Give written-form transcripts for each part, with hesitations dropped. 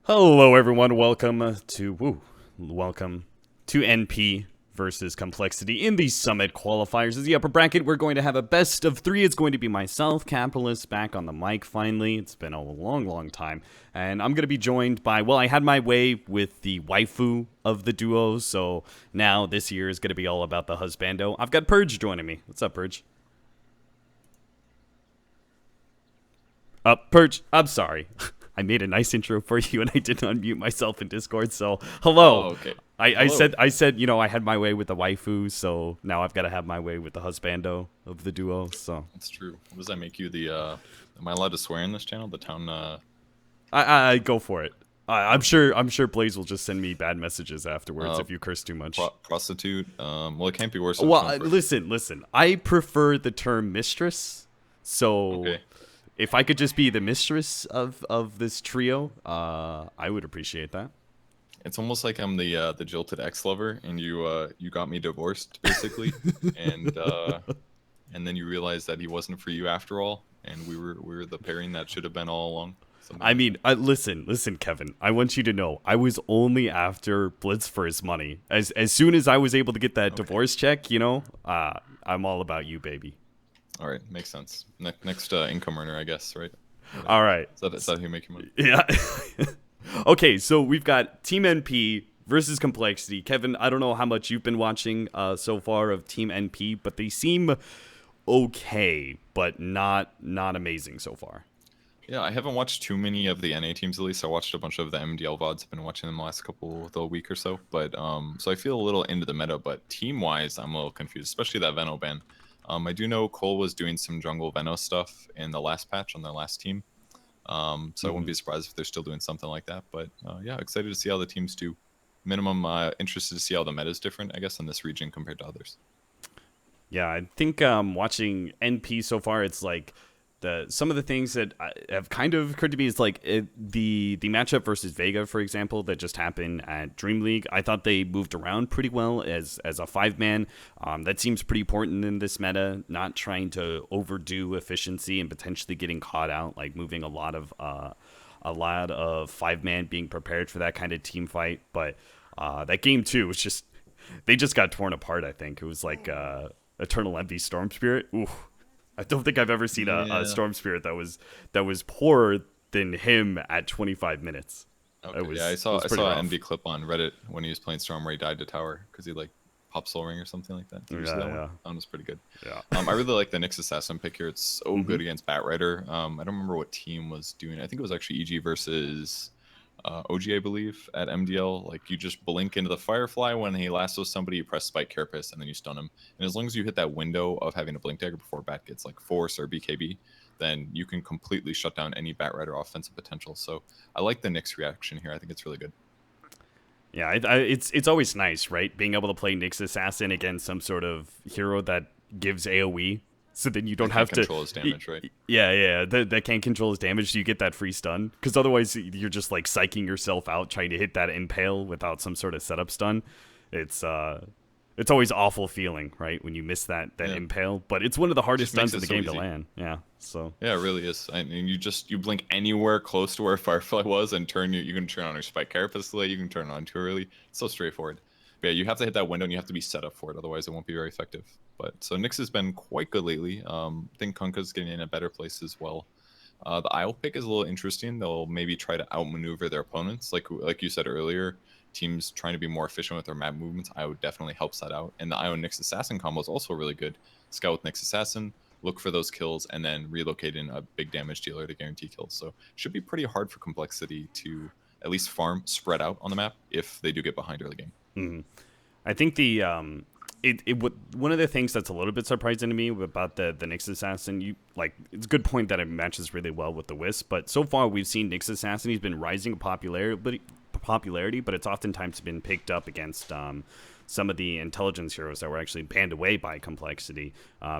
Hello, everyone. Welcome to NP versus Complexity in the Summit Qualifiers. As the upper bracket, we're going to have a best of three. It's going to be myself, Capitalist, back on the mic finally. It's been a long time. And I'm going to be joined by, I had my way with the waifu of the duo, so now this year is going to be all about the husbando. I've got Purge joining me. What's up, Purge? Purge, I'm sorry. I made a nice intro for you, and I did not unmute myself in Discord. So, hello. Oh, okay. I Hello. said, I had my way with the waifu, so now I've got to have my way with the husbando of the duo. So That's true. What does that make you the, am I allowed to swear in this channel? The town, I go for it. I'm sure Blaze will just send me bad messages afterwards if you curse too much. prostitute? Well, it can't be worse. Well, listen. I prefer the term mistress. So Okay. if I could just be the mistress of this trio, I would appreciate that. It's almost like I'm the jilted ex-lover, and you got me divorced, basically, and then you realized that he wasn't for you after all, and we were the pairing that should have been all along. I mean, listen, Kevin. I want you to know I was only after Blitz for his money. As soon as I was able to get that divorce check, I'm all about you, baby. All right, makes sense. Next income earner, I guess, right? All right. Is that how you make your money? Yeah. Okay, so we've got Team NP versus Complexity. Kevin, I don't know how much you've been watching so far of Team NP, but they seem okay, but not amazing so far. Yeah, I haven't watched too many of the NA teams at least. I watched a bunch of the MDL VODs. I've been watching them the last the week or so. But so I feel a little into the meta, but team-wise, I'm a little confused, especially that Veno ban. I do know CoL was doing some jungle Veno stuff in the last patch on their last team. So I wouldn't be surprised if they're still doing something like that. But yeah, excited to see how the teams do. Minimum interested to see how the meta is different, I guess, in this region compared to others. Yeah, I think watching NP so far, it's like some of the things that have kind of occurred to me is like the matchup versus Vega, for example, that just happened at Dream League. I thought they moved around pretty well as a 5-man. That seems pretty important in this meta, not trying to overdo efficiency and potentially getting caught out, like moving a lot of 5-man being prepared for that kind of team fight. But that game too was just they just got torn apart. I think it was like Eternal Envy Storm Spirit. Ooh. I don't think I've ever seen a Storm Spirit that was poorer than him at 25 minutes. Okay. I saw an NB clip on Reddit when he was playing Storm where he died to tower because he like popped Soul Ring or something like that. Did you see that one? That one was pretty good. Yeah. I really like the Nyx Assassin pick here. It's so good against Bat Rider. I don't remember what team was doing. I think it was actually EG versus OG, I believe, at MDL. Like you just blink into the Firefly when he lassos somebody, you press Spike Carapace, and then you stun him. And as long as you hit that window of having a blink dagger before Bat gets like Force or BKB, then you can completely shut down any Bat Rider offensive potential. So I like the Nyx reaction here. I think it's really good. Yeah, it's always nice, right? Being able to play Nyx Assassin against some sort of hero that gives AoE. So then you don't have to control his damage, right? Yeah. That can't control his damage, so you get that free stun. Because otherwise, you're just like psyching yourself out trying to hit that impale without some sort of setup stun. It's always awful feeling, right, when you miss that impale. But it's one of the hardest stuns in the game to land. Yeah, so yeah, it really is. I mean, you blink anywhere close to where Firefly was, and you can turn on your Spike Carapace delay. You can turn it on too early. It's so straightforward. But yeah, you have to hit that window, and you have to be set up for it. Otherwise, it won't be very effective. But so Nyx has been quite good lately. I think Kunkka's getting in a better place as well. The Isle pick is a little interesting. They'll maybe try to outmaneuver their opponents, like you said earlier. Teams trying to be more efficient with their map movements. Io definitely helps that out. And the Io Nyx Assassin combo is also really good. Scout with Nyx Assassin, look for those kills, and then relocate in a big damage dealer to guarantee kills. So should be pretty hard for Complexity to at least farm spread out on the map if they do get behind early game. Mm-hmm. I think one of the things that's a little bit surprising to me about the Nyx Assassin, it's a good point that it matches really well with the Wisp, but so far we've seen Nyx Assassin, he's been rising in popularity, but it's oftentimes been picked up against some of the intelligence heroes that were actually banned away by Complexity.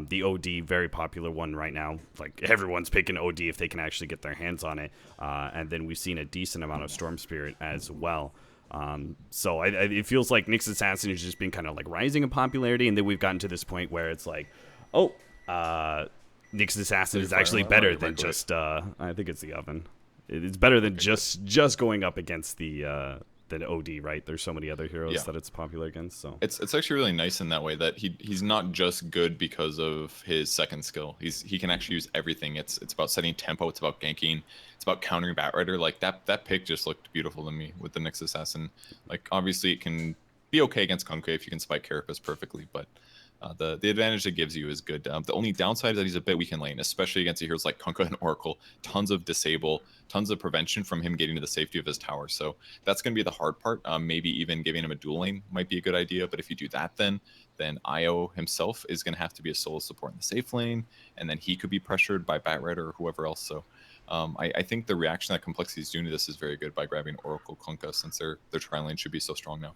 The OD, very popular one right now. Like everyone's picking OD if they can actually get their hands on it. And then we've seen a decent amount of Storm Spirit as well. So it feels like Nyx Assassin has just been kind of like rising in popularity, and then we've gotten to this point where it's like, Nyx Assassin is actually better than just I think it's the oven. It's better than Okay, good. just going up against the OD, right? There's so many other heroes Yeah. that it's popular against. So It's actually really nice in that way that he's not just good because of his second skill. He can actually use everything. It's about setting tempo, it's about ganking, it's about countering Batrider. Like that pick just looked beautiful to me with the Nyx Assassin. Like obviously it can be okay against Kunkka if you can spike Carapace perfectly, but the advantage it gives you is good. The only downside is that he's a bit weak in lane, especially against heroes like Kunkka and Oracle. Tons of disable, tons of prevention from him getting to the safety of his tower. So that's going to be the hard part. Maybe even giving him a dual lane might be a good idea. But if you do that, then Io himself is going to have to be a solo support in the safe lane, and then he could be pressured by Batrider or whoever else. So I think the reaction that Complexity is doing to this is very good by grabbing Oracle Kunkka, since their tri lane should be so strong now.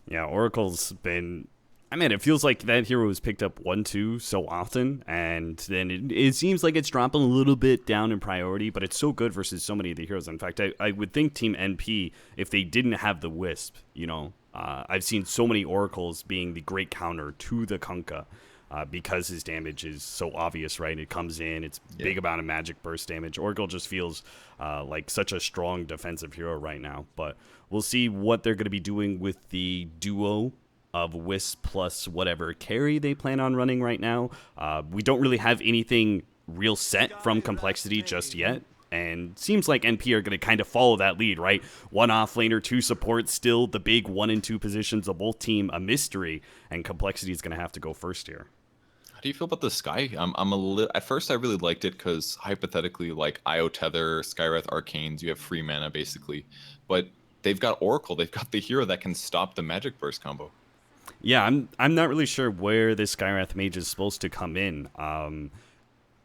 yeah, Oracle's been. I mean, it feels like that hero was picked up 1-2 so often, and then it seems like it's dropping a little bit down in priority, but it's so good versus so many of the heroes. In fact, I would think Team NP, if they didn't have the Wisp, I've seen so many Oracles being the great counter to the Kunkka. Because his damage is so obvious, right? It comes in, it's big amount of magic burst damage. Oracle just feels like such a strong defensive hero right now. But we'll see what they're going to be doing with the duo of Wisp plus whatever carry they plan on running right now. We don't really have anything real set from Complexity just yet. And seems like NP are going to kind of follow that lead, right? One offlaner, two supports, still the big 1 and 2 positions of both team a mystery, and Complexity is going to have to go first here. How do you feel about the Sky? I'm a little. At first, I really liked it because hypothetically, like Io Tether, Skywrath, Arcanes, you have free mana basically. But they've got Oracle. They've got the hero that can stop the Magic Burst combo. Yeah, I'm not really sure where this Skywrath Mage is supposed to come in.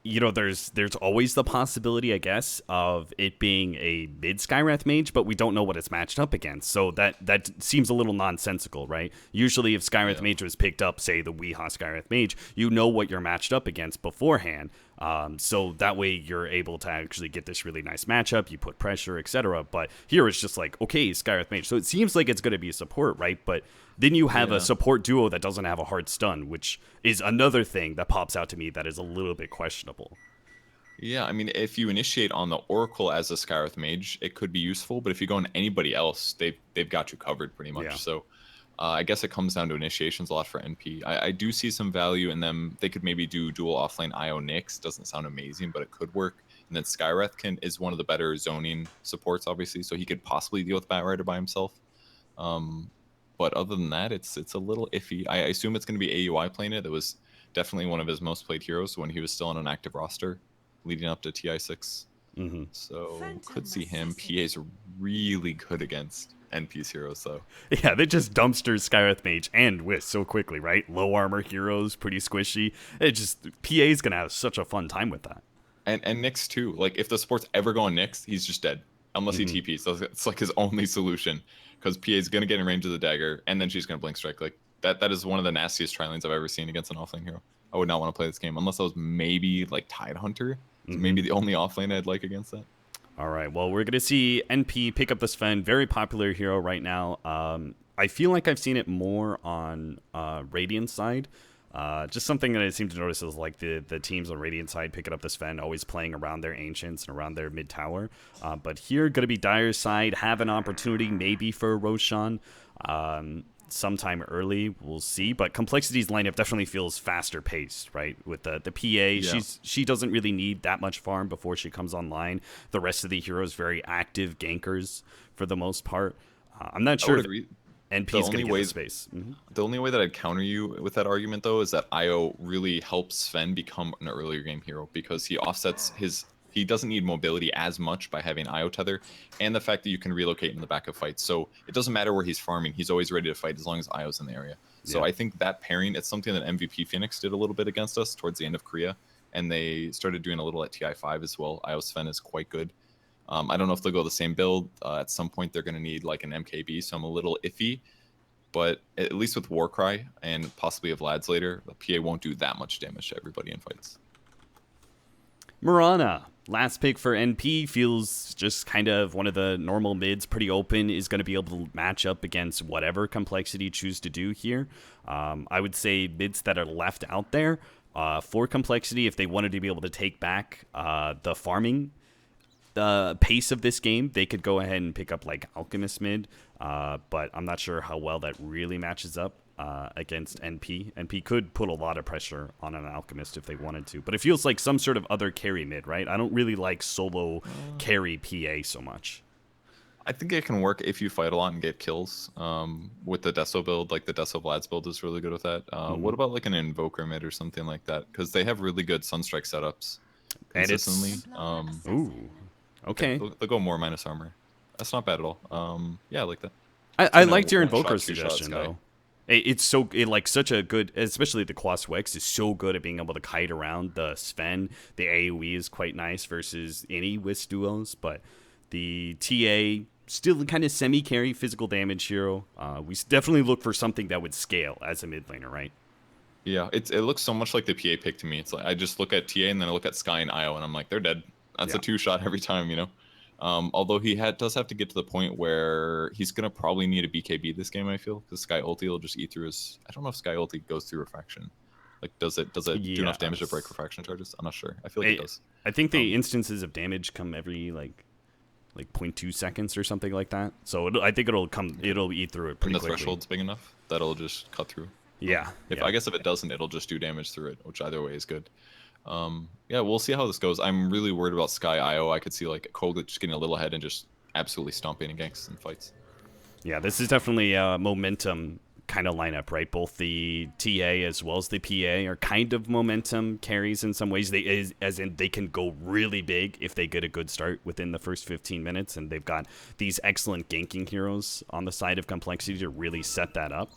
There's always the possibility, I guess, of it being a mid Skywrath Mage, but we don't know what it's matched up against. So that seems a little nonsensical, right? Usually if Skywrath Mage was picked up, say the Weehaw Skywrath Mage, you know what you're matched up against beforehand. So that way you're able to actually get this really nice matchup, you put pressure, etc. But here it's just like, okay, Skywrath Mage. So it seems like it's going to be a support, right? But then you have a support duo that doesn't have a hard stun, which is another thing that pops out to me that is a little bit questionable. Yeah, I mean, if you initiate on the Oracle as a Skywrath Mage, it could be useful. But if you go on anybody else, they've got you covered pretty much. Yeah. So I guess it comes down to initiations a lot for NP. I do see some value in them. They could maybe do dual offlane Io Nyx. Doesn't sound amazing, but it could work. And then Skywrath is one of the better zoning supports, obviously, so he could possibly deal with Batrider by himself. But other than that, it's a little iffy. I assume it's going to be AUI playing it. That was definitely one of his most played heroes when he was still on an active roster, leading up to TI6. Mm-hmm. So could see him. PA's really good against NP's heroes, though. Yeah, they just dumpster Skywrath Mage and Wisp so quickly, right? Low armor heroes, pretty squishy. It just PA's gonna have such a fun time with that. And Nyx too. Like if the supports ever go on Nyx, he's just dead unless he TPs. So it's like his only solution because PA's gonna get in range of the dagger and then she's gonna blink strike. Like that is one of the nastiest tri lanes I've ever seen against an offlane hero. I would not want to play this game unless I was maybe like Tidehunter. Maybe the only offlane I'd like against that. All right, well, we're going to see NP pick up the Sven, very popular hero right now. I feel like I've seen it more on Radiant side. Just something that I seem to notice is like the teams on Radiant side picking up the Sven, always playing around their Ancients and around their mid tower. But here, going to be Dire's side, have an opportunity maybe for Roshan. Sometime early, we'll see. But Complexity's lineup definitely feels faster paced, right? With the PA, she doesn't really need that much farm before she comes online. The rest of the heroes very active gankers for the most part. I'm not sure if NP's going to get the space. The only way that I'd counter you with that argument, though, is that Io really helps Sven become an earlier game hero because he offsets his. He doesn't need mobility as much by having Io Tether, and the fact that you can relocate in the back of fights. So it doesn't matter where he's farming; he's always ready to fight as long as Io's in the area. So I think that pairing, it's something that MVP Phoenix did a little bit against us towards the end of Korea, and they started doing a little at TI5 as well. Io Sven is quite good. I don't know if they'll go the same build. At some point, they're going to need like an MKB, so I'm a little iffy. But at least with Warcry and possibly of Lads later, the PA won't do that much damage to everybody in fights. Mirana, last pick for NP, feels just kind of one of the normal mids, pretty open, is going to be able to match up against whatever Complexity choose to do here. I would say mids that are left out there for Complexity, if they wanted to be able to take back the farming the pace of this game, they could go ahead and pick up like Alchemist mid, but I'm not sure how well that really matches up against NP. NP could put a lot of pressure on an Alchemist if they wanted to, but it feels like some sort of other carry mid, right? I don't really like solo carry PA so much. I think it can work if you fight a lot and get kills. With the Deso build, like the Deso Vlad's build is really good with that. What about like an Invoker mid or something like that? Because they have really good Sunstrike setups consistently. Ooh, okay. They'll go more minus armor. That's not bad at all. Yeah, I like that. I liked your Invoker suggestion though. It's like such a good, especially the Quas Wex is so good at being able to kite around the Sven. The AoE is quite nice versus any Wisp duos, but the TA still kind of semi-carry physical damage hero. We definitely look for something that would scale as a mid laner, right? Yeah, it looks so much like the PA pick to me. It's like I just look at TA and then I look at Sky and Io and I'm like, they're dead. That's a 2-shot every time, you know? Although he does have to get to the point where he's going to probably need a BKB this game, I feel, because Sky ulti will just eat through his... I don't know if Sky ulti goes through refraction. Like, does it do enough damage to break refraction charges? I'm not sure. I feel like it does. I think the instances of damage come every, like 0.2 seconds or something like that. So I think it'll eat through it pretty quickly. And the threshold's big enough that'll just cut through. Yeah. I guess if it doesn't, it'll just do damage through it, which either way is good. Yeah, we'll see how this goes. I'm really worried about Sky IO. I could see like CoL just getting a little ahead and just absolutely stomping and ganks in fights. Yeah, this is definitely a momentum kind of lineup, right? Both the TA as well as the PA are kind of momentum carries in some ways. As in they can go really big if they get a good start within the first 15 minutes, and they've got these excellent ganking heroes on the side of complexity to really set that up.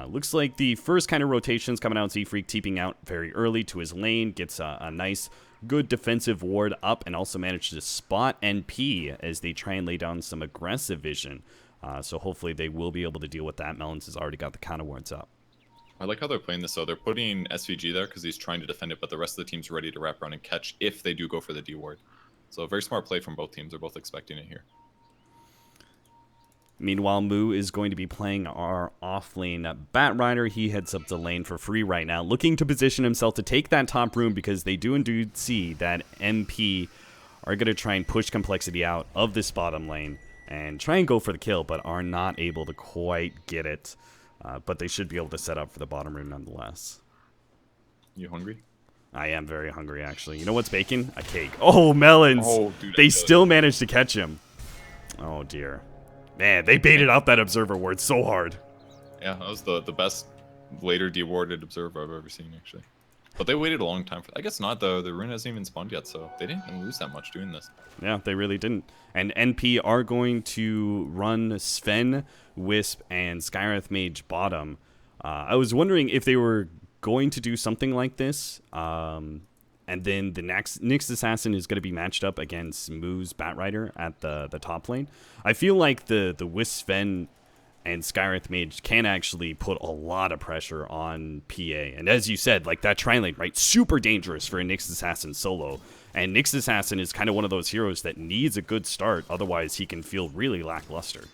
Looks like the first kind of rotations coming out, Z-Freak teeping out very early to his lane, gets a nice, good defensive ward up, and also managed to spot NP as they try and lay down some aggressive vision. So hopefully they will be able to deal with that. Melons has already got the counter wards up. I like how they're playing this, though. They're putting SVG there because he's trying to defend it, but the rest of the team's ready to wrap around and catch if they do go for the D ward. So a very smart play from both teams. They're both expecting it here. Meanwhile, Moo is going to be playing our off-lane Bat Rider. He heads up the lane for free right now, looking to position himself to take that top room because they do indeed see that MP are going to try and push complexity out of this bottom lane and try and go for the kill, but are not able to quite get it. But they should be able to set up for the bottom room nonetheless. You hungry? I am very hungry, actually. You know what's baking? A cake. Oh, Melons! Oh, dude, they still managed to catch him. Oh, dear. Man, they baited out that observer ward so hard. Yeah, that was the best later dewarded observer I've ever seen, actually. But they waited a long time for. I guess not though. The rune hasn't even spawned yet, so they didn't even lose that much doing this. Yeah, they really didn't. And NP are going to run Sven, Wisp, and Skywrath Mage bottom. I was wondering if they were going to do something like this. And then the Nyx Assassin is going to be matched up against Moo's Batrider at the top lane. I feel like the Wisp, Sven, and Skywrath Mage can actually put a lot of pressure on PA. And as you said, like that tri-lane, right? Super dangerous for a Nyx Assassin solo. And Nyx Assassin is kind of one of those heroes that needs a good start. Otherwise, he can feel really lackluster.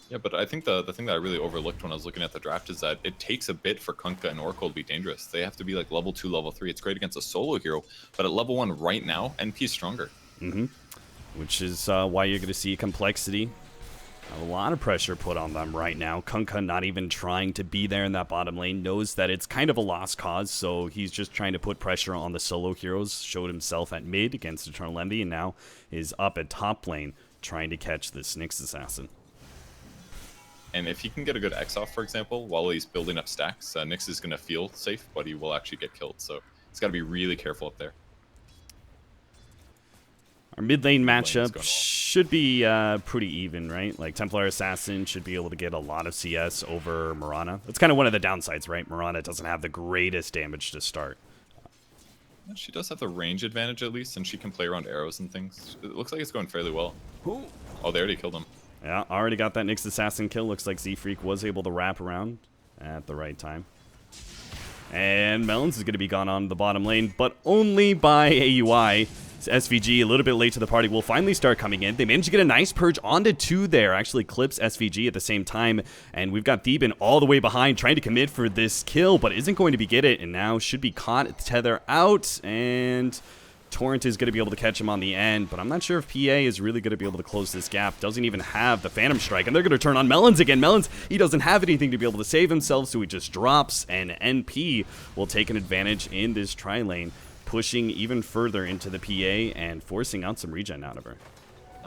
Yeah, but I think the thing that I really overlooked when I was looking at the draft is that it takes a bit for Kunkka and Oracle to be dangerous. They have to be like level 2, level 3. It's great against a solo hero, but at level 1 right now, NP is stronger. Which is why you're going to see complexity. A lot of pressure put on them right now. Kunkka not even trying to be there in that bottom lane. Knows that it's kind of a lost cause, so he's just trying to put pressure on the solo heroes. Showed himself at mid against Eternal Envy, and now is up at top lane trying to catch this Nyx Assassin. And if he can get a good X off, for example, while he's building up stacks, Nyx is going to feel safe, but he will actually get killed. So he's got to be really careful up there. Our mid lane matchup should be pretty even, right? Like Templar Assassin should be able to get a lot of CS over Mirana. That's kind of one of the downsides, right? Mirana doesn't have the greatest damage to start. She does have the range advantage at least, and she can play around arrows and things. It looks like it's going fairly well. Oh, they already killed him. Yeah, already got that Nyx Assassin kill. Looks like Z-Freak was able to wrap around at the right time. And Melons is going to be gone on the bottom lane, but only by AUI. SVG, a little bit late to the party, will finally start coming in. They managed to get a nice purge onto 2 there. Actually clips SVG at the same time. And we've got Theben all the way behind trying to commit for this kill, but isn't going to be get it. And now should be caught. Tether out. And Torrent is going to be able to catch him on the end, but I'm not sure if PA is really going to be able to close this gap. Doesn't even have the Phantom Strike, and they're going to turn on Melons again. Melons, he doesn't have anything to be able to save himself, so he just drops, and NP will take an advantage in this tri-lane, pushing even further into the PA and forcing out some regen out of her.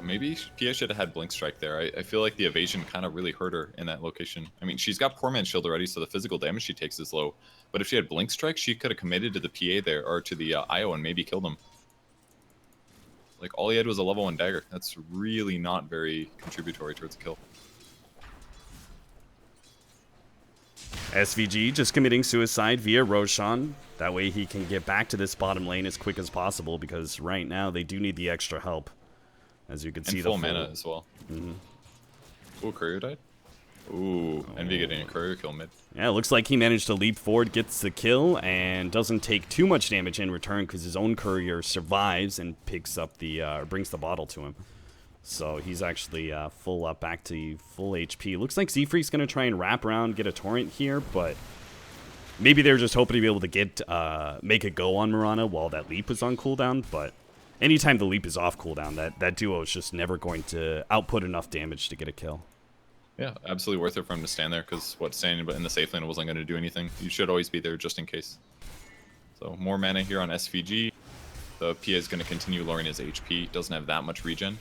Maybe PA should have had Blink Strike there. I feel like the evasion kind of really hurt her in that location. I mean, she's got Poor Man's Shield already, so the physical damage she takes is low. But if she had Blink Strike, she could have committed to the PA there, or to the IO, and maybe killed him. Like, all he had was a level 1 dagger. That's really not very contributory towards a kill. SVG just committing suicide via Roshan. That way he can get back to this bottom lane as quick as possible, because right now they do need the extra help. As you can see, full mana as well. Mm-hmm. Ooh, Courier died? Ooh, Envy getting a Courier kill mid. Yeah, it looks like he managed to leap forward, gets the kill, and doesn't take too much damage in return because his own Courier survives and picks up the, brings the bottle to him. So he's actually full up, back to full HP. Looks like Z-Freak's going to try and wrap around, get a Torrent here, but maybe they're just hoping to be able to get, make a go on Mirana while that leap is on cooldown, but anytime the leap is off cooldown, that duo is just never going to output enough damage to get a kill. Yeah, absolutely worth it for him to stand there, because staying in the safe lane wasn't going to do anything. You should always be there just in case. So more mana here on SVG. The PA is going to continue lowering his HP. Doesn't have that much regen.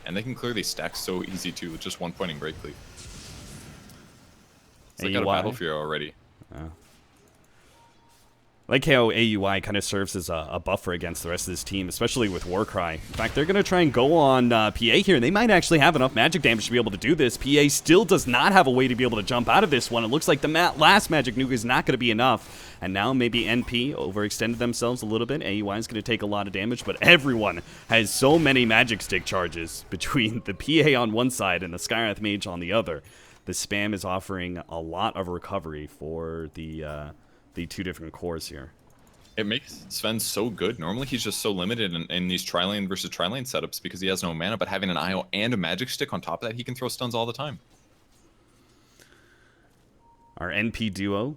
And they can clearly stack so easy too with just one pointing Break Cleave. It's like got a Battle Fury already. Like how AUI kind of serves as a buffer against the rest of this team, especially with Warcry. In fact, they're going to try and go on PA here, and they might actually have enough magic damage to be able to do this. PA still does not have a way to be able to jump out of this one. It looks like the last magic nuke is not going to be enough. And now maybe NP overextended themselves a little bit. AUI is going to take a lot of damage, but everyone has so many magic stick charges between the PA on one side and the Skywrath Mage on the other. The spam is offering a lot of recovery for the two different cores here. It makes Sven so good. Normally he's just so limited in these tri-lane versus tri-lane setups because he has no mana, but having an IO and a magic stick on top of that, he can throw stuns all the time. Our NP duo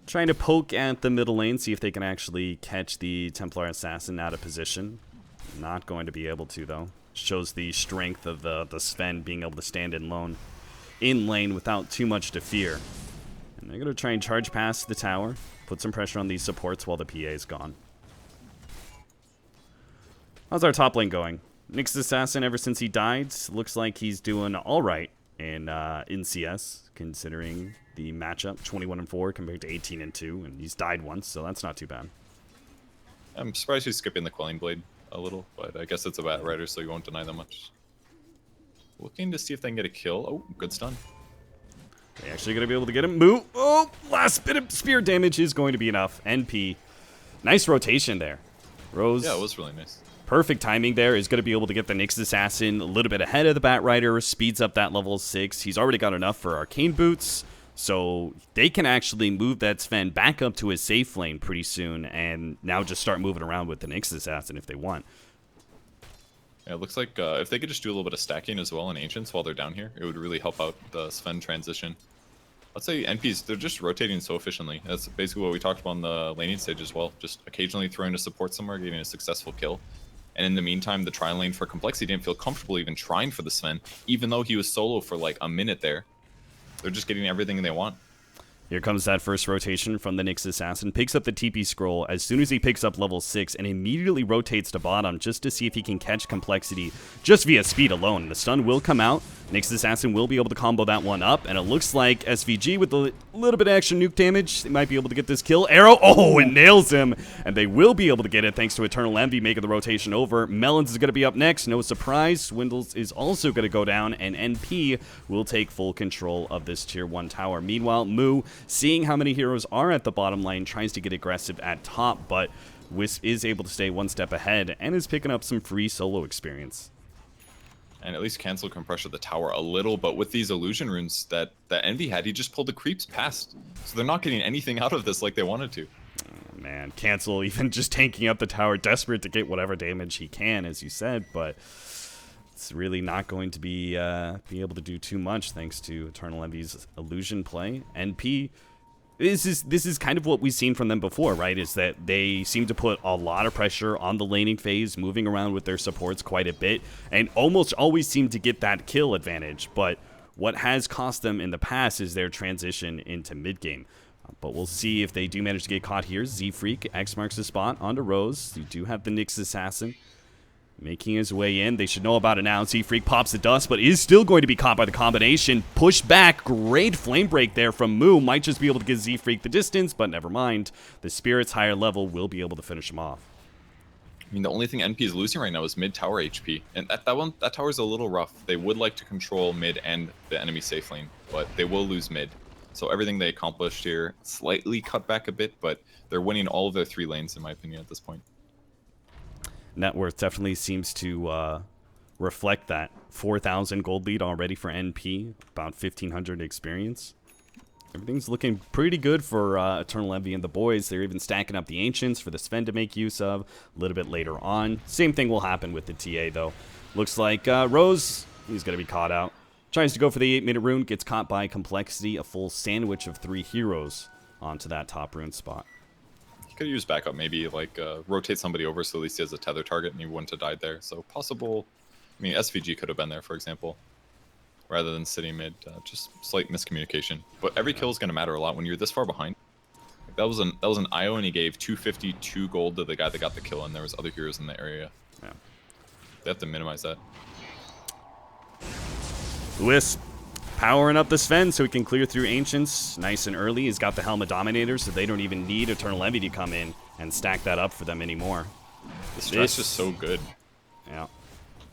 trying to poke at the middle lane, see if they can actually catch the Templar Assassin out of position. Not going to be able to, though. Shows the strength of the Sven being able to stand in lane without too much to fear. And they're going to try and charge past the tower, put some pressure on these supports while the PA is gone. How's our top lane going? Nyx Assassin, ever since he died, looks like he's doing all right in CS, considering the matchup, 21-4 compared to 18-2, and he's died once, so that's not too bad. I'm surprised he's skipping the Quelling Blade a little, but I guess it's a Bat Rider, so you won't deny them much. Looking to see if they can get a kill. Oh, good stun. They're actually going to be able to get him. Moo! Oh, last bit of spear damage is going to be enough. NP. Nice rotation there. Rose. Yeah, it was really nice. Perfect timing there. Is going to be able to get the Nyx Assassin a little bit ahead of the Bat Rider. Speeds up that level 6. He's already got enough for Arcane Boots. So they can actually move that Sven back up to his safe lane pretty soon. And now just start moving around with the Nyx Assassin if they want. Yeah, it looks like if they could just do a little bit of stacking as well in Ancients while they're down here, it would really help out the Sven transition. Let's say NPs, they're just rotating so efficiently. That's basically what we talked about on the laning stage as well. Just occasionally throwing a support somewhere, getting a successful kill. And in the meantime, the tri-lane for Complexity didn't feel comfortable even trying for the Sven, even though he was solo for like a minute there. They're just getting everything they want. Here comes that first rotation from the Nyx Assassin. Picks up the TP scroll as soon as he picks up level 6 and immediately rotates to bottom just to see if he can catch Complexity just via speed alone. The stun will come out. Nyx Assassin will be able to combo that one up, and it looks like SVG with a little bit of extra nuke damage, they might be able to get this kill. Arrow, oh, it nails him, and they will be able to get it thanks to Eternal Envy making the rotation over. Melons is going to be up next, no surprise. Swindles is also going to go down, and NP will take full control of this tier 1 tower. Meanwhile, Moo, seeing how many heroes are at the bottom lane, tries to get aggressive at top, but Wisp is able to stay one step ahead and is picking up some free solo experience. And at least cancel compression of the tower a little, but with these illusion runes that Envy had, he just pulled the creeps past. So they're not getting anything out of this like they wanted to. Oh, man, Cancel even just tanking up the tower, desperate to get whatever damage he can, as you said, but it's really not going to be able to do too much thanks to Eternal Envy's illusion play. NP This is kind of what we've seen from them before, right? Is that they seem to put a lot of pressure on the laning phase, moving around with their supports quite a bit, and almost always seem to get that kill advantage. But what has cost them in the past is their transition into mid game. But we'll see if they do manage to get caught here. Z-Freak, X marks the spot onto Rose. You do have the Nyx Assassin making his way in. They should know about it now. Z-Freak pops the dust, but is still going to be caught by the combination. Push back. Great flame break there from Moo. Might just be able to give Z-Freak the distance, but never mind. The Spirit's higher level will be able to finish him off. I mean, the only thing NP is losing right now is mid tower HP. And that tower is a little rough. They would like to control mid and the enemy safe lane, but they will lose mid. So everything they accomplished here slightly cut back a bit, but they're winning all of their 3 lanes, in my opinion, at this point. Net worth definitely seems to reflect that. 4,000 gold lead already for NP, about 1,500 experience. Everything's looking pretty good for Eternal Envy and the boys. They're even stacking up the Ancients for the Sven to make use of a little bit later on. Same thing will happen with the TA, though. Looks like Rose, he's going to be caught out. Tries to go for the 8-minute rune, gets caught by Complexity, a full sandwich of 3 heroes onto that top rune spot. He could use backup, maybe like rotate somebody over so at least he has a tether target and he wouldn't have died there. So possible, I mean, SVG could have been there, for example, rather than sitting mid. Just slight miscommunication. But every kill is going to matter a lot when you're this far behind. Like, that was an IO and he gave 252 gold to the guy that got the kill, and there was other heroes in the area. Yeah. They have to minimize that. Wisp powering up the Sven so he can clear through Ancients nice and early. He's got the Helmet Dominator, so they don't even need Eternal Envy to come in and stack that up for them anymore. The stress is so good. Yeah.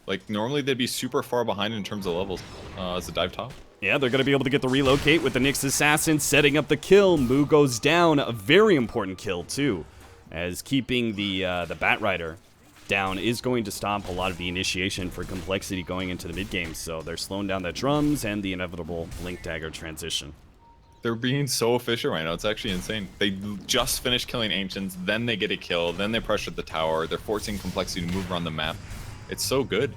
Like, normally they'd be super far behind in terms of levels as a dive top. Yeah, they're going to be able to get the relocate with the Nyx Assassin setting up the kill. Moo goes down. A very important kill, too, as keeping the Bat Rider down is going to stop a lot of the initiation for Complexity going into the mid game. So they're slowing down the drums and the inevitable Blink Dagger transition. They're being so efficient right now. It's actually insane. They just finished killing Ancients, then they get a kill, then they pressured the tower. They're forcing Complexity to move around the map. It's so good.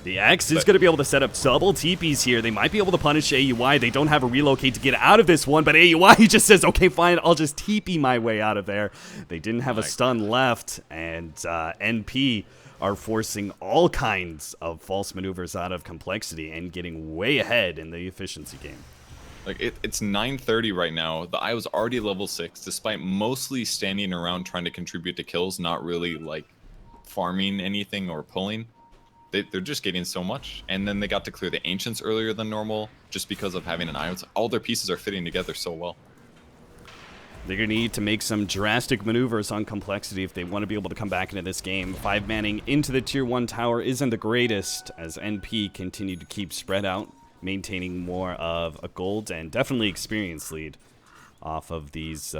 The X is going to be able to set up double TPs here. They might be able to punish AUI. They don't have a relocate to get out of this one, but AUI just says, okay, fine, I'll just TP my way out of there. They didn't have a stun left, and NP are forcing all kinds of false maneuvers out of Complexity and getting way ahead in the efficiency game. Like, it's 9:30 right now. The I was already level 6, despite mostly standing around trying to contribute to kills, not really, like, farming anything or pulling. They're just getting so much. And then they got to clear the Ancients earlier than normal just because of having an eye. All their pieces are fitting together so well. They're going to need to make some drastic maneuvers on Complexity if they want to be able to come back into this game. 5-manning into the Tier 1 tower isn't the greatest as NP continue to keep spread out, maintaining more of a gold and definitely experience lead off of these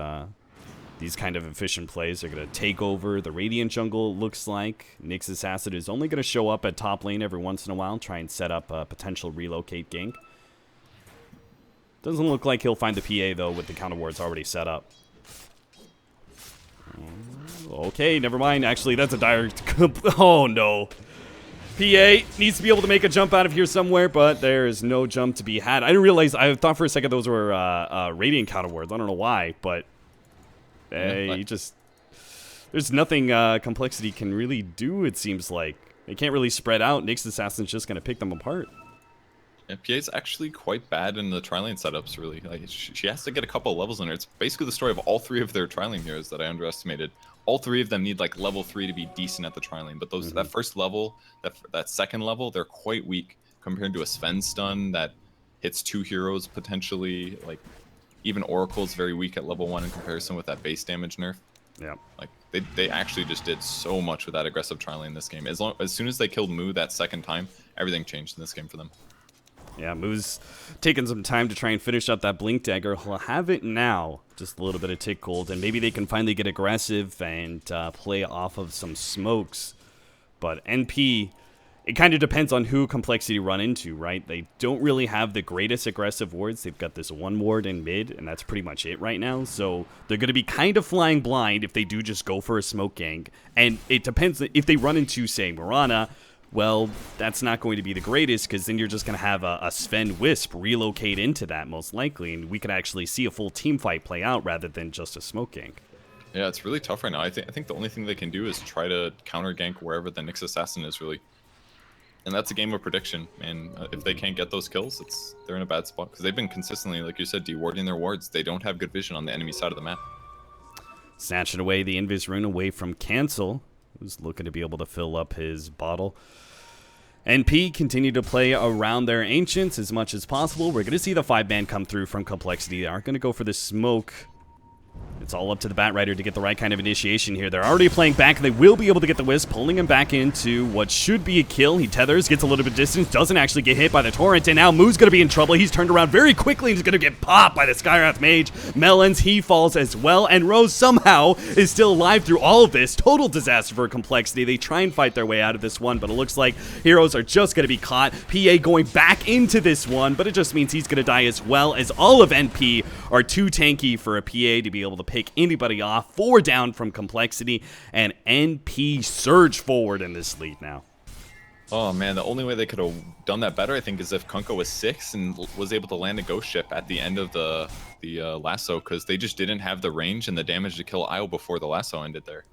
kind of efficient plays. Are going to take over the Radiant jungle, it looks like. Nyx Assassin is only going to show up at top lane every once in a while, try and set up a potential relocate gank. Doesn't look like he'll find the PA, though, with the counter wards already set up. Okay, never mind. Actually, that's a dire... Oh, no. PA needs to be able to make a jump out of here somewhere, but there is no jump to be had. I didn't realize... I thought for a second those were Radiant counter wards. I don't know why, but... you just... There's nothing Complexity can really do, it seems like. They can't really spread out. Nyx Assassin's just going to pick them apart. Yeah, PA's actually quite bad in the tri-lane setups, really. Like, she has to get a couple of levels in her. It's basically the story of all 3 of their tri-lane heroes that I underestimated. All 3 of them need like level 3 to be decent at the tri-lane, but those that first level, that second level, they're quite weak compared to a Sven stun that hits 2 heroes potentially. Like, even Oracle's very weak at level 1 in comparison with that base damage nerf. Yeah. Like, they actually just did so much with that aggressive tri-lane this game. As soon as they killed Moo that second time, everything changed in this game for them. Yeah, Moo's taking some time to try and finish up that Blink Dagger. He'll have it now. Just a little bit of tick gold, and maybe they can finally get aggressive and play off of some smokes. But NP, it kind of depends on who Complexity run into, right? They don't really have the greatest aggressive wards. They've got this one ward in mid, and that's pretty much it right now. So they're going to be kind of flying blind if they do just go for a smoke gang. And it depends if they run into, say, Mirana. well, that's not going to be the greatest, because then you're just going to have a Sven Wisp relocate into that most likely, and we could actually see a full team fight play out rather than just a smoke gank. Yeah, it's really tough right now. I think the only thing they can do is try to counter gank wherever the Nyx Assassin is, really. And that's a game of prediction, and if they can't get those kills, they're in a bad spot, because they've been consistently, like you said, dewarding their wards. They don't have good vision on the enemy side of the map. Snatching away the Invis rune away from Cancel, who's looking to be able to fill up his bottle. NP continue to play around their Ancients as much as possible. We're going to see the 5-man come through from Complexity. They aren't going to go for the smoke. It's all up to the Batrider to get the right kind of initiation here. They're already playing back. They will be able to get the Wisp, pulling him back into what should be a kill. He tethers, gets a little bit of distance, doesn't actually get hit by the Torrent, and now Moo's going to be in trouble. He's turned around very quickly and he's going to get popped by the Skywrath Mage. Melons, he falls as well, and Rose somehow is still alive through all of this. Total disaster for Complexity. They try and fight their way out of this one, but it looks like heroes are just going to be caught. PA going back into this one, but it just means he's going to die as well, as all of NP are too tanky for a PA to be able to pick anybody off. 4 down from Complexity, and NP surge forward in this lead now. Oh man, the only way they could have done that better, I think, is if Kunkka was 6 and was able to land a ghost ship at the end of the lasso, because they just didn't have the range and the damage to kill Io before the lasso ended there.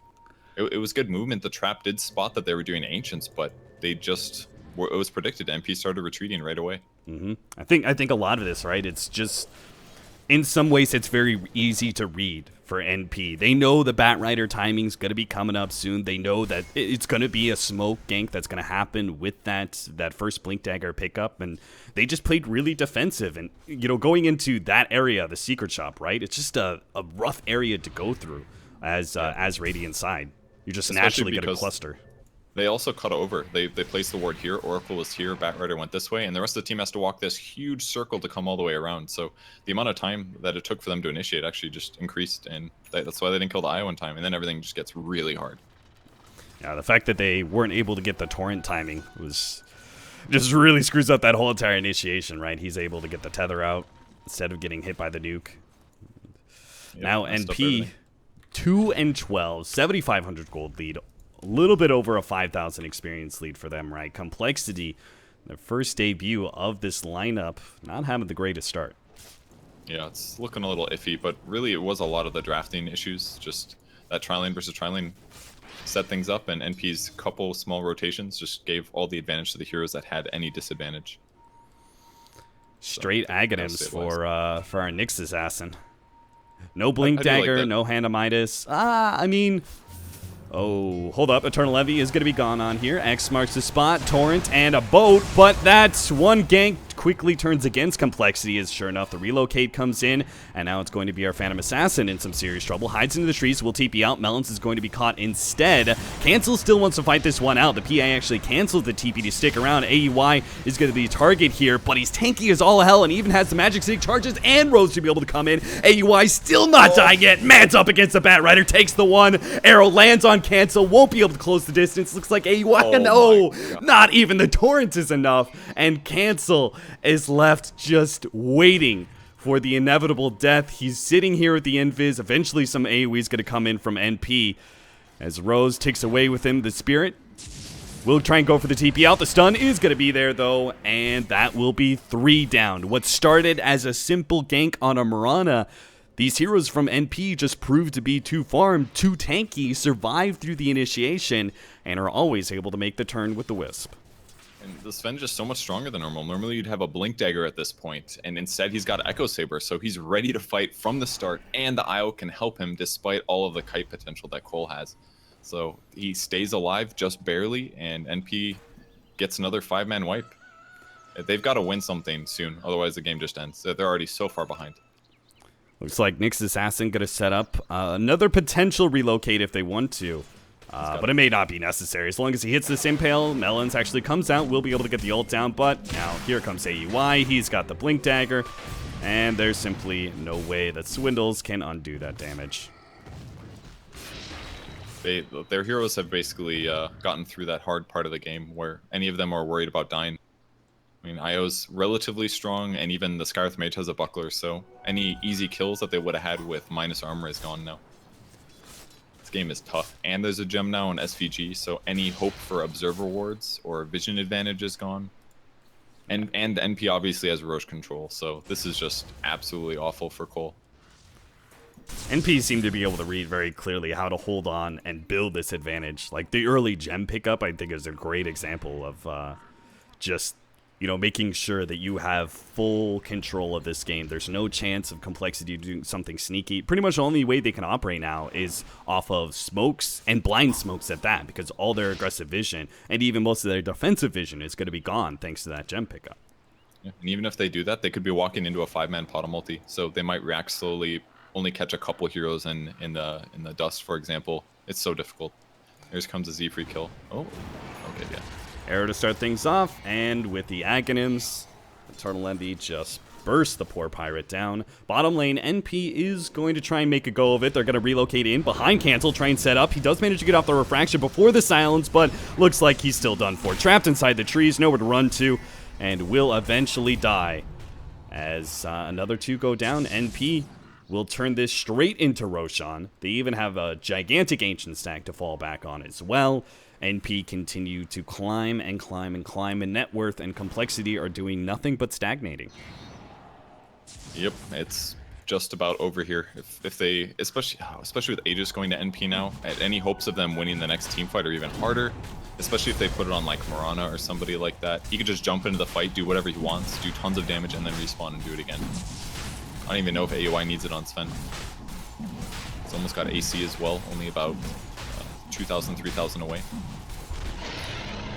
It was good movement. The trap did spot that they were doing Ancients, but they just it was predicted. NP started retreating right away. I think a lot of this, right? It's just, in some ways, it's very easy to read for NP. They know the Batrider timing's going to be coming up soon. They know that it's going to be a smoke gank that's going to happen with that first Blink Dagger pickup, and they just played really defensive. And, you know, going into that area, the secret shop, right? It's just a rough area to go through as Radiant side. You're just naturally going to cluster. They also cut over. They placed the ward here. Oracle was here. Batrider went this way, and the rest of the team has to walk this huge circle to come all the way around. So the amount of time that it took for them to initiate actually just increased, and that's why they didn't kill the Io in time. And then everything just gets really hard. Yeah, the fact that they weren't able to get the Torrent timing was just really screws up that whole entire initiation, right? He's able to get the tether out instead of getting hit by the nuke. Yep, now NP 2-12, 7,500 gold lead. A little bit over a 5,000 experience lead for them, right? Complexity, their first debut of this lineup, not having the greatest start. Yeah, it's looking a little iffy, but really it was a lot of the drafting issues. Just that tri-lane versus tri-lane set things up, and NP's couple small rotations just gave all the advantage to the heroes that had any disadvantage. Straight Aghanims for our Nyx Assassin. No Blink Dagger, like no Hand of Midas. I mean... Oh, hold up. Eternal Levy is going to be gone on here. X marks the spot. Torrent and a boat, but that's one gank quickly turns against Complexity, as sure enough the relocate comes in, and now it's going to be our Phantom Assassin in some serious trouble. Hides into the trees, will TP out. Melons is going to be caught instead. Cancel still wants to fight this one out. The PA actually canceled the TP to stick around. AUI is going to be target here, but he's tanky as all hell and even has the Magic Stick charges and Rose to be able to come in. AUI still not dying yet. Man's up against the Batrider, takes the one. Arrow lands on Cancel, won't be able to close the distance. Looks like AUI, no, not even the Torrent is enough, and Cancel is left just waiting for the inevitable death. He's sitting here with the Invis. Eventually some AoE is going to come in from NP as Rose takes away with him the Spirit. We'll try and go for the TP out. The stun is going to be there though, and that will be 3 down. What started as a simple gank on a Mirana, these heroes from NP just proved to be too farmed, too tanky, survive through the initiation, and are always able to make the turn with the Wisp. And the Sven's just so much stronger than normal. Normally you'd have a Blink Dagger at this point, and instead he's got Echo Saber, so he's ready to fight from the start, and the IO can help him despite all of the kite potential that CoL has. So he stays alive just barely, and NP gets another 5-man wipe. They've got to win something soon, otherwise the game just ends. They're already so far behind. Looks like Nyx Assassin going to set up another potential relocate if they want to. But it may not be necessary. As long as he hits this Impale, Melons actually comes out. We'll be able to get the ult down, but now here comes AUI. He's got the Blink Dagger, and there's simply no way that Swindles can undo that damage. Their heroes have basically gotten through that hard part of the game where any of them are worried about dying. I mean, IO's relatively strong, and even the Skywrath Mage has a buckler, so any easy kills that they would have had with minus armor is gone now. game is tough, and there's a gem now in SVG, so any hope for observer wards or vision advantage is gone. And NP obviously has Roche control, so this is just absolutely awful for CoL. NP seem to be able to read very clearly how to hold on and build this advantage. Like the early gem pickup, I think is a great example of just, you know, making sure that you have full control of this game. There's no chance of Complexity doing something sneaky. Pretty much the only way they can operate now is off of smokes and blind smokes at that, because all their aggressive vision and even most of their defensive vision is going to be gone thanks to that gem pickup. Yeah, and even if they do that, they could be walking into a 5-man pot of multi, so they might react slowly, only catch a couple heroes in the dust, for example. It's so difficult. Here comes a Z free kill. Oh, okay, yeah. Arrow to start things off, and with the Aghanims, Eternal Envy just burst the poor pirate down. Bottom lane, NP is going to try and make a go of it. They're going to relocate in behind Cancel, try and set up. He does manage to get off the refraction before the silence, but looks like he's still done for. Trapped inside the trees, nowhere to run to, and will eventually die. As another two go down, NP will turn this straight into Roshan. They even have a gigantic Ancient stack to fall back on as well. NP continue to climb and climb and climb, and net worth and Complexity are doing nothing but stagnating. Yep, it's just about over here. If they, especially with Aegis going to NP now, any hopes of them winning the next team fight are even harder. Especially if they put it on like Mirana or somebody like that. He could just jump into the fight, do whatever he wants, do tons of damage, and then respawn and do it again. I don't even know if AOI needs it on Sven. It's almost got AC as well, only about 2,000, 3,000 away.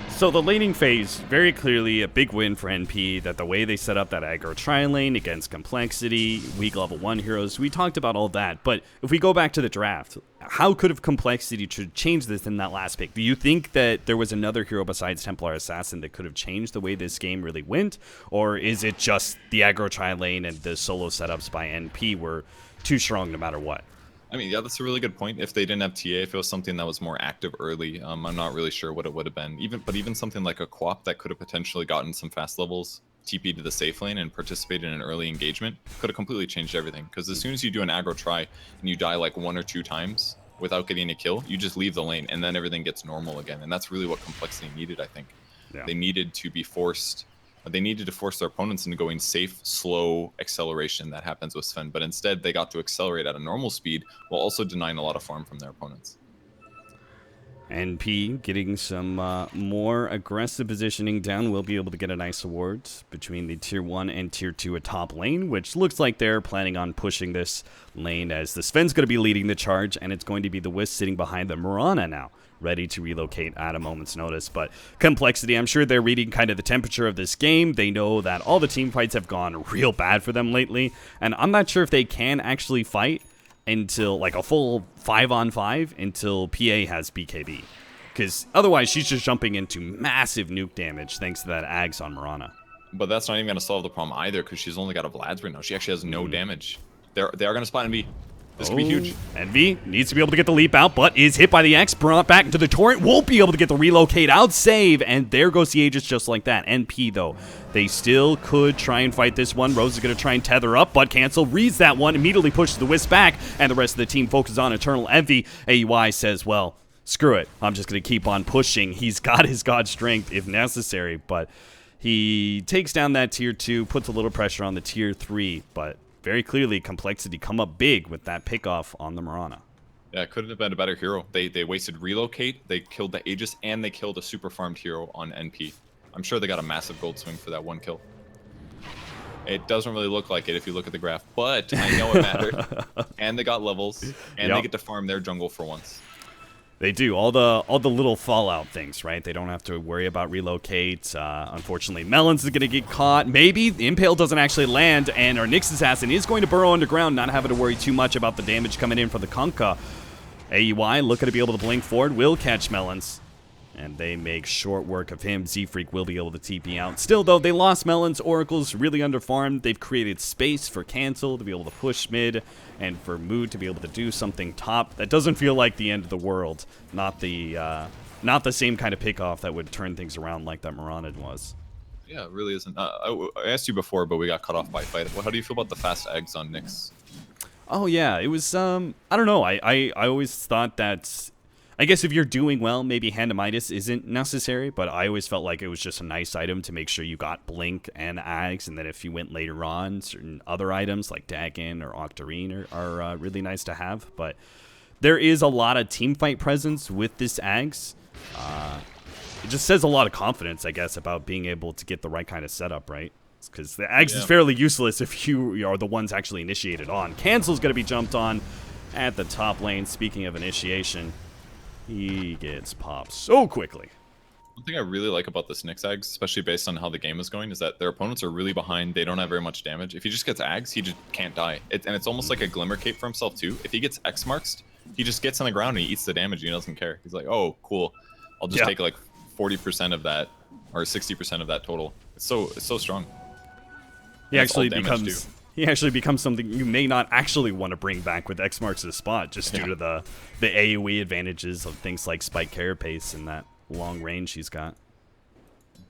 So the laning phase, very clearly a big win for NP, that the way they set up that aggro tri-lane against Complexity, weak level 1 heroes, we talked about all that, but if we go back to the draft, how could have Complexity changed this in that last pick? Do you think that there was another hero besides Templar Assassin that could have changed the way this game really went? Or is it just the aggro tri-lane and the solo setups by NP were too strong no matter what? I mean, yeah, that's a really good point. If they didn't have TA, if it was something that was more active early, I'm not really sure what it would have been. Even something like a Quap that could have potentially gotten some fast levels, TP to the safe lane, and participated in an early engagement, could have completely changed everything. Because as soon as you do an aggro try and you die like 1 or 2 times without getting a kill, you just leave the lane, and then everything gets normal again. And that's really what Complexity needed, I think. Yeah. They needed to be forced. They needed to force their opponents into going safe, slow acceleration that happens with Sven, but instead they got to accelerate at a normal speed while also denying a lot of farm from their opponents. NP getting some more aggressive positioning down. Will be able to get a nice award between the Tier 1 and Tier 2 top lane, which looks like they're planning on pushing this lane as the Sven's going to be leading the charge, and it's going to be the Wisp sitting behind the Mirana now, ready to relocate at a moment's notice. But Complexity, I'm sure they're reading kind of the temperature of this game. They know that all the team fights have gone real bad for them lately, and I'm not sure if they can actually fight until like a full 5-on-5 until PA has BKB, because otherwise she's just jumping into massive nuke damage thanks to that Ags on Mirana. But that's not even going to solve the problem either, because she's only got a Vlad's right now. She actually has no damage. They are going to spot Envy. This could be huge. Envy needs to be able to get the leap out, but is hit by the X, brought back into the torrent, won't be able to get the relocate out save, and there goes the Aegis just like that. NP, though, they still could try and fight this one. Rose is going to try and tether up, but Cancel reads that one, immediately pushes the Wisp back, and the rest of the team focuses on Eternal Envy. AUI says, well, screw it. I'm just going to keep on pushing. He's got his God strength if necessary, but he takes down that Tier 2, puts a little pressure on the Tier 3, but very clearly, Complexity come up big with that pickoff on the Mirana. Yeah, it couldn't have been a better hero. They wasted relocate, they killed the Aegis, and they killed a super farmed hero on NP. I'm sure they got a massive gold swing for that one kill. It doesn't really look like it if you look at the graph, but I know it mattered. And they got levels, and they get to farm their jungle for once. They do all the little fallout things, right? They don't have to worry about relocate. Unfortunately, Melons is going to get caught. Maybe the Impale doesn't actually land, and our Nyx Assassin is going to burrow underground, not having to worry too much about the damage coming in for the Kunkka. AUI looking to be able to blink forward, will catch Melons, and they make short work of him. Z-Freak will be able to TP out. Still, though, they lost Melons. Oracle's really underfarmed. They've created space for Cancel to be able to push mid, and for Mood to be able to do something top. That doesn't feel like the end of the world. Not the same kind of pickoff that would turn things around like that Mirana was. Yeah, it really isn't. I asked you before, but we got cut off by fight. How do you feel about the fast eggs on Nyx? Oh yeah, it was I don't know. I always thought that I guess if you're doing well, maybe Handamitis isn't necessary, but I always felt like it was just a nice item to make sure you got Blink and Ags, and then if you went later on, certain other items like Dagon or Octarine are really nice to have. But there is a lot of teamfight presence with this Ags. It just says a lot of confidence, I guess, about being able to get the right kind of setup, right? Because the Ags is fairly useless if you are the ones actually initiated on. Cancel's going to be jumped on at the top lane. Speaking of initiation, he gets popped so quickly. One thing I really like about this Nyx Ags, especially based on how the game is going, is that their opponents are really behind. They don't have very much damage. If he just gets Ags, he just can't die. And it's almost like a Glimmer Cape for himself, too. If he gets X-Marks, he just gets on the ground and he eats the damage and he doesn't care. He's like, oh, cool. I'll just take like 40% of that or 60% of that total. It's so strong. He actually becomes something you may not actually want to bring back with X marks the spot, just due to the AoE advantages of things like Spike Carapace and that long range he's got.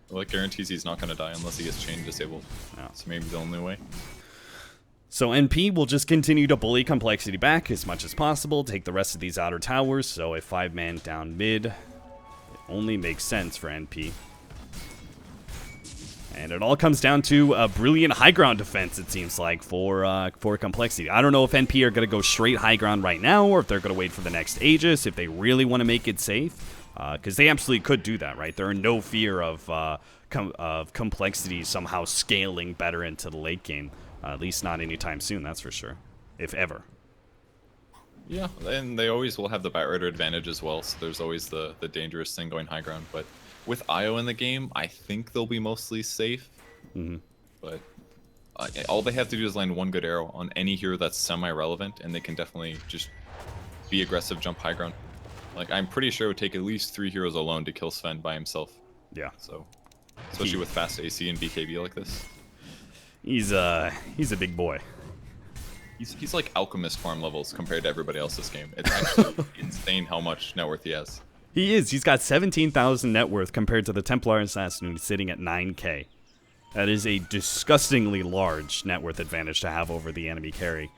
Well, it guarantees he's not going to die unless he gets chain disabled. Yeah. So maybe the only way. So NP will just continue to bully Complexity back as much as possible, take the rest of these outer towers, so a 5-man down mid, it only makes sense for NP. And it all comes down to a brilliant high ground defense, it seems like, for Complexity. I don't know if NP are going to go straight high ground right now, or if they're going to wait for the next Aegis, if they really want to make it safe. Because they absolutely could do that, right? They're in no fear of Complexity somehow scaling better into the late game. At least not anytime soon, that's for sure. If ever. Yeah, and they always will have the Batrider advantage as well, so there's always the dangerous thing going high ground. But with Io in the game, I think they'll be mostly safe. But all they have to do is land one good arrow on any hero that's semi-relevant, and they can definitely just be aggressive, jump high ground. Like, I'm pretty sure it would take at least 3 heroes alone to kill Sven by himself. Yeah. So, especially with fast AC and BKB like this. He's a big boy. He's like Alchemist farm levels compared to everybody else this game. It's actually insane how much net worth he has. He is. He's got 17,000 net worth compared to the Templar Assassin who's sitting at 9k. That is a disgustingly large net worth advantage to have over the enemy carry.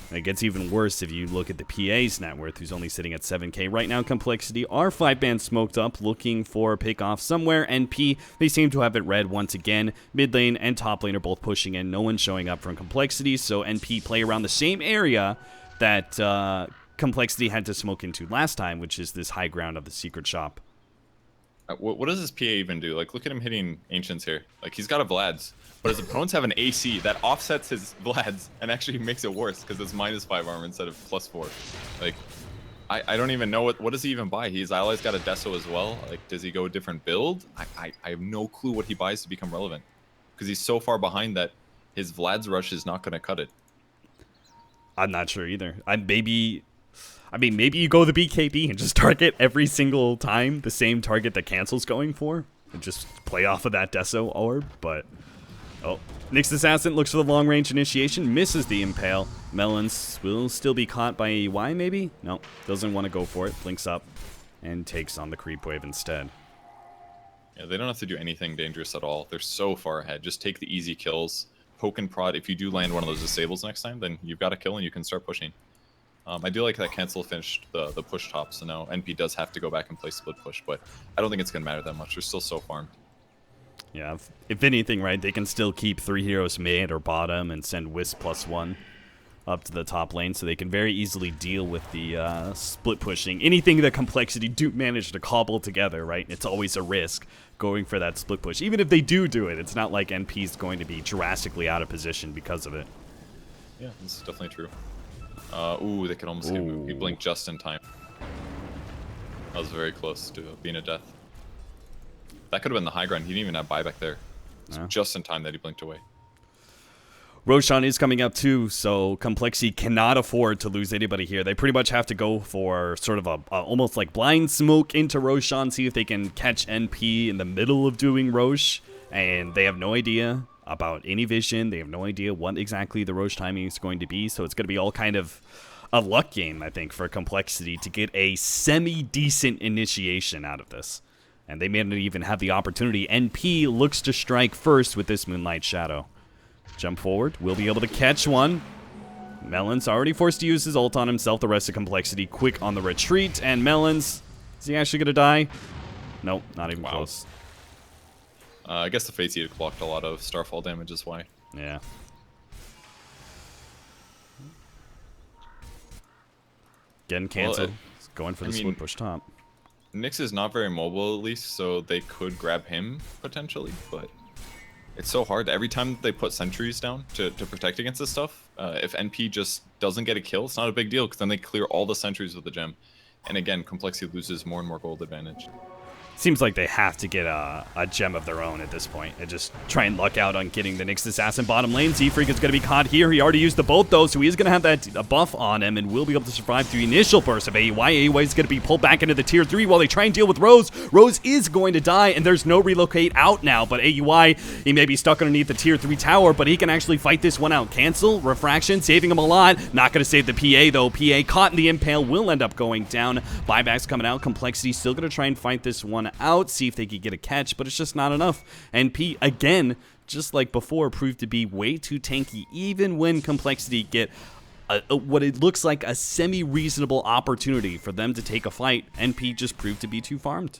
And it gets even worse if you look at the PA's net worth, who's only sitting at 7k. Right now, Complexity are 5-man smoked up, looking for a pick off somewhere. NP, they seem to have it red once again. Mid lane and top lane are both pushing in. No one's showing up from Complexity, so NP play around the same area that Complexity had to smoke into last time, which is this high ground of the secret shop. What does this PA even do? Like, look at him hitting Ancients here. Like, he's got a Vlad's, but his opponents have an AC that offsets his Vlad's and actually makes it worse because it's -5 armor instead of +4. Like, I don't even know what does he even buy? His ally's got a Deso as well. Like, does he go a different build? I have no clue what he buys to become relevant because he's so far behind that his Vlad's rush is not going to cut it. I'm not sure either. Maybe you go the BKB and just target every single time the same target that Cancel's going for, and just play off of that Deso orb, but... Oh, Nyx Assassin looks for the long-range initiation, misses the Impale. Melons will still be caught by a Y, maybe? No, doesn't want to go for it, blinks up, and takes on the creep wave instead. Yeah, they don't have to do anything dangerous at all. They're so far ahead. Just take the easy kills, poke and prod. If you do land one of those disables next time, then you've got a kill and you can start pushing. I do like that Cancel finished the push top, so now NP does have to go back and play split push, but I don't think it's going to matter that much. They're still so farmed. Yeah, if anything, right, they can still keep 3 heroes mid or bottom and send Wisp +1 up to the top lane, so they can very easily deal with the split pushing. Anything that Complexity do manage to cobble together, right, it's always a risk going for that split push. Even if they do it, it's not like NP's going to be drastically out of position because of it. Yeah, this is definitely true. Ooh, they could almost get moved. He blinked just in time. That was very close to being a death. That could have been the high ground. He didn't even have buyback there. It's just in time that he blinked away. Roshan is coming up too, so Complexity cannot afford to lose anybody here. They pretty much have to go for sort of a almost like blind smoke into Roshan, see if they can catch NP in the middle of doing Rosh, and they have no idea about any vision. They have no idea what exactly the Rosh timing is going to be, so it's going to be all kind of a luck game, I think, for Complexity to get a semi-decent initiation out of this. And they may not even have the opportunity. NP looks to strike first with this Moonlight Shadow. Jump forward, we'll be able to catch one. Melon's already forced to use his ult on himself. The rest of Complexity quick on the retreat. And Melon's, is he actually going to die? Nope, not even close. I guess the Fates Edict blocked a lot of Starfall damage is why. Yeah. Getting canceled. Going for the split push top. Nyx is not very mobile, at least, so they could grab him potentially, but it's so hard. Every time they put sentries down to protect against this stuff, if NP just doesn't get a kill, it's not a big deal, because then they clear all the sentries with the gem. And again, Complexity loses more and more gold advantage. Seems like they have to get a gem of their own at this point and just try and luck out on getting the Nyx Assassin bottom lane. Z-Freak is going to be caught here. He already used the bolt, though, so he is going to have that buff on him and will be able to survive through the initial burst of AUI. AUI is going to be pulled back into the tier 3 while they try and deal with Rose. Rose is going to die, and there's no relocate out now, but AUI, he may be stuck underneath the tier 3 tower, but he can actually fight this one out. Cancel, Refraction, saving him a lot. Not going to save the PA, though. PA caught in the impale will end up going down. Buybacks coming out. Complexity still going to try and fight this one out, see if they could get a catch, but it's just not enough. And P, again, just like before, proved to be way too tanky, even when Complexity get what it looks like a semi-reasonable opportunity for them to take a fight. NP just proved to be too farmed.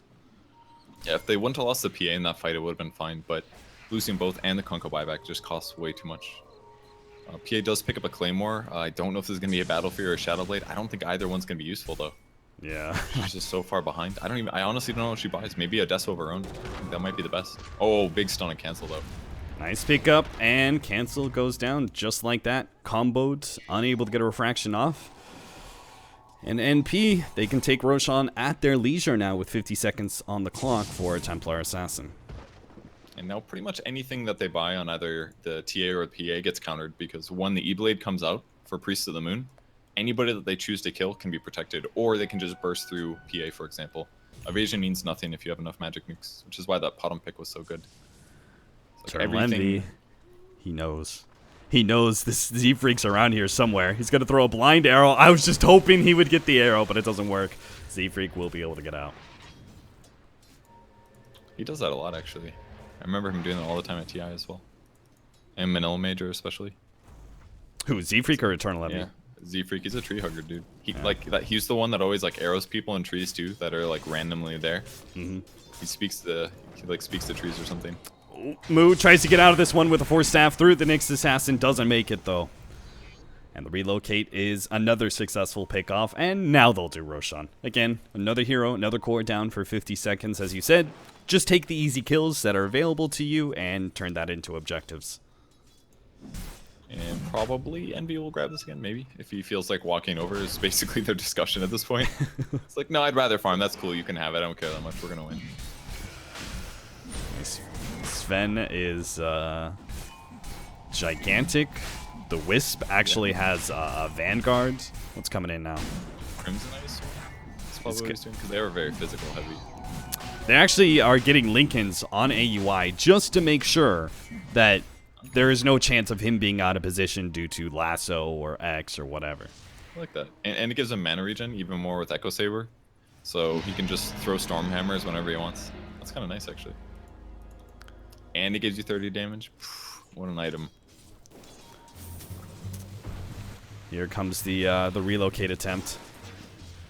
Yeah, if they wouldn't have lost the PA in that fight, it would have been fine, but losing both and the Kunko buyback just costs way too much. PA does pick up a Claymore. I don't know if this is going to be a Battlefield or a Shadow Blade. I don't think either one's going to be useful, though. Yeah. She's just so far behind. I honestly don't know what she buys. Maybe a Deso of her own. I think that might be the best. Oh, big stun and cancel, though. Nice pickup, and cancel goes down just like that. Comboed, unable to get a refraction off. And NP, they can take Roshan at their leisure now with 50 seconds on the clock for a Templar Assassin. And now pretty much anything that they buy on either the TA or the PA gets countered, because when the E-Blade comes out for Priest of the Moon, anybody that they choose to kill can be protected, or they can just burst through PA, for example. Evasion means nothing if you have enough magic nukes, which is why that bottom pick was so good. Like Envy, he knows. He knows this Z-Freak's around here somewhere. He's going to throw a blind arrow. I was just hoping he would get the arrow, but it doesn't work. Z-Freak will be able to get out. He does that a lot, actually. I remember him doing that all the time at TI as well. And Manila Major, especially. Who, Z-Freak or Eternal Envy? Yeah. Z-Freak, he's a tree hugger, dude. Like that. He's the one that always like arrows people in trees too, that are like randomly there. He speaks the trees or something. Moo tries to get out of this one with a Force Staff through the Nyx Assassin, doesn't make it though. And the relocate is another successful pickoff, and now they'll do Roshan. Again, another hero, another core down for 50 seconds, as you said. Just take the easy kills that are available to you and turn that into objectives. And probably Envy will grab this again, maybe. If he feels like walking over is basically their discussion at this point. It's like, no, I'd rather farm. That's cool. You can have it. I don't care that much. We're going to win. Sven is gigantic. The Wisp actually has a Vanguard. What's coming in now? Crimson Ice? That's probably what he's doing, because they were very physical heavy. They actually are getting Lincolns on AUI just to make sure that there is no chance of him being out of position due to lasso or X or whatever. I like that. And it gives him mana regen, even more with Echo Saber. So he can just throw Storm Hammers whenever he wants. That's kind of nice, actually. And it gives you 30 damage. What an item. Here comes the relocate attempt.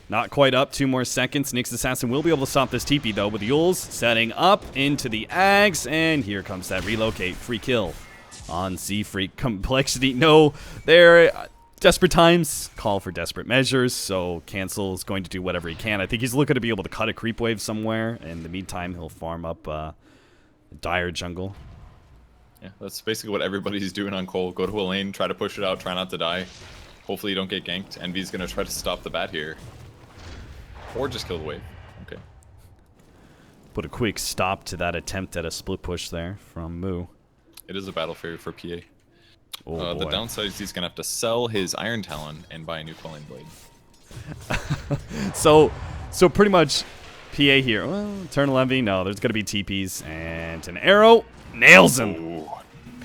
Not quite up. 2 more seconds. Nyx Assassin will be able to stop this TP, though, with Yules setting up into the Ags. And here comes that relocate. Free kill on Z-Freak. Complexity. No, they're desperate times call for desperate measures, so Cancel is going to do whatever he can. I think he's looking to be able to cut a creep wave somewhere. In the meantime, he'll farm up dire jungle. Yeah, that's basically what everybody's doing on CoL. Go to a lane, try to push it out, try not to die. Hopefully you don't get ganked. Envy's going to try to stop the bat here. Or just kill the wave. Okay. Put a quick stop to that attempt at a split push there from Moo. It is a battle failure for PA. Oh, the downside is he's going to have to sell his Iron Talon and buy a new Quelling Blade. So pretty much PA here. Well, Eternal Envy, no, there's going to be TPs. And an arrow nails him. Ooh.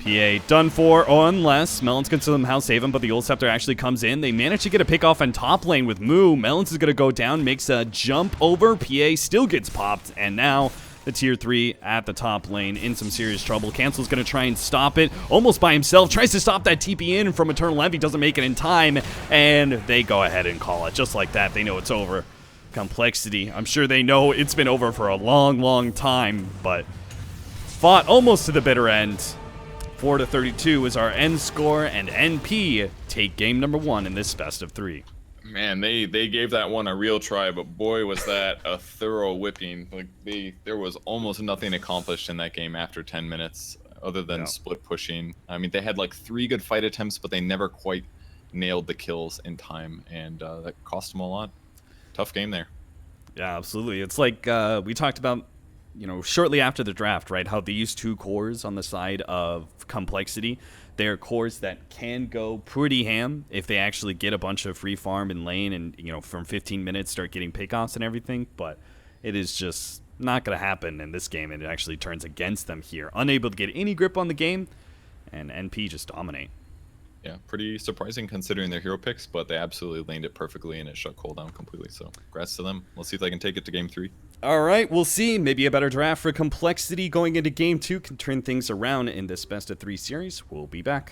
PA done for, unless Melons can somehow save him, but the Ult Scepter actually comes in. They manage to get a pick off on top lane with Moo. Melons is going to go down, makes a jump over. PA still gets popped, and now the tier 3 at the top lane in some serious trouble. Cancel's going to try and stop it almost by himself. Tries to stop that TP in from Eternal Envy. Doesn't make it in time. And they go ahead and call it. Just like that, they know it's over. Complexity. I'm sure they know it's been over for a long, long time. But fought almost to the bitter end. 4-32 is our end score. And NP take game number 1 in this best of 3. Man, they gave that one a real try, but boy was that a thorough whipping. Like there was almost nothing accomplished in that game after 10 minutes other than split pushing. I mean, they had like 3 good fight attempts, but they never quite nailed the kills in time, and that cost them a lot. Tough game there. Yeah, absolutely. It's like we talked about, shortly after the draft, right? How these 2 cores on the side of Complexity, they're cores that can go pretty ham if they actually get a bunch of free farm in lane and, from 15 minutes start getting pickoffs and everything. But it is just not going to happen in this game, and it actually turns against them here. Unable to get any grip on the game, and NP just dominate. Yeah, pretty surprising considering their hero picks, but they absolutely laned it perfectly, and it shut CoL down completely. So congrats to them. We'll see if they can take it to game 3. All right, we'll see. Maybe a better draft for Complexity going into game 2 can turn things around in this best of 3 series. We'll be back.